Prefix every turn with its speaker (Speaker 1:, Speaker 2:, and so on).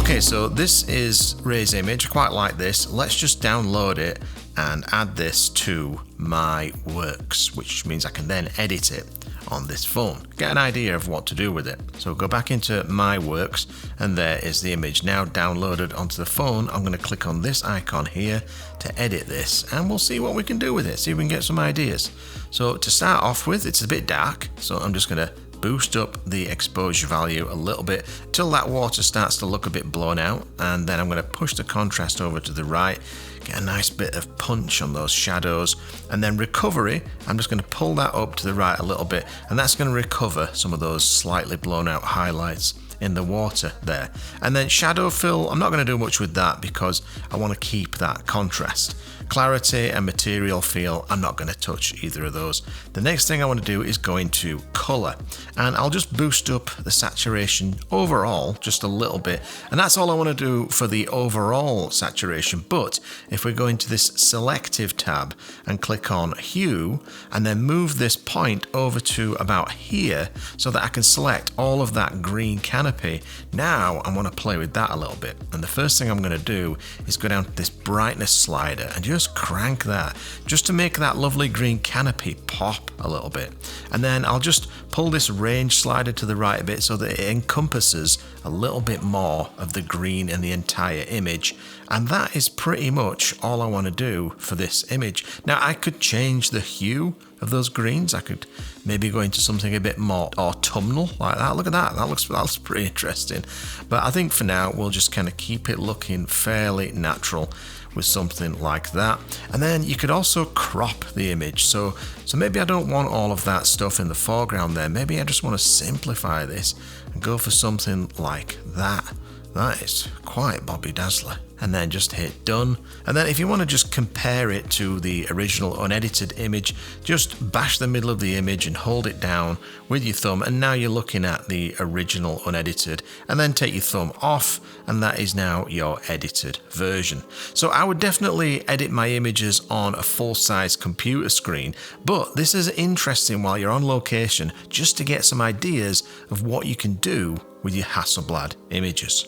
Speaker 1: Okay, so this is Ray's image. I quite like this. Let's just download it and add this to my works, which means I can then edit it on this phone. Get an idea of what to do with it. So go back into my works, and there is the image now downloaded onto the phone. I'm going to click on this icon here to edit this, and we'll see what we can do with it, see if we can get some ideas. So to start off with, it's a bit dark, so I'm just going to boost up the exposure value a little bit till that water starts to look a bit blown out, and then I'm going to push the contrast over to the right, get a nice bit of punch on those shadows, and then recovery, I'm just going to pull that up to the right a little bit, and that's going to recover some of those slightly blown out highlights in the water there. And then shadow fill, I'm not going to do much with that because I want to keep that contrast. Clarity and material feel, I'm not going to touch either of those. The next thing I want to do is go into color, and I'll just boost up the saturation overall just a little bit, and that's all I want to do for the overall saturation. But if we go into this selective tab and click on hue, and then move this point over to about here so that I can select all of that green canopy, now I want to play with that a little bit. And the first thing I'm going to do is go down to this brightness slider and just crank that, just to make that lovely green canopy pop a little bit. And then I'll just pull this range slider to the right a bit so that it encompasses a little bit more of the green in the entire image. And that is pretty much all I want to do for this image. Now I could change the hue of those greens. I could maybe go into something a bit more autumnal like that. Look at that, that looks pretty interesting. But I think for now we'll just kind of keep it looking fairly natural with something like that. And then you could also crop the image. So maybe I don't want all of that stuff in the foreground there. Maybe I just want to simplify this and go for something like that. That is quite Bobby Dazzler. And then just hit done. And then if you want to just compare it to the original unedited image, just bash the middle of the image and hold it down with your thumb, and now you're looking at the original unedited, and then take your thumb off, and that is now your edited version. So I would definitely edit my images on a full-size computer screen, but this is interesting while you're on location, just to get some ideas of what you can do with your Hasselblad images.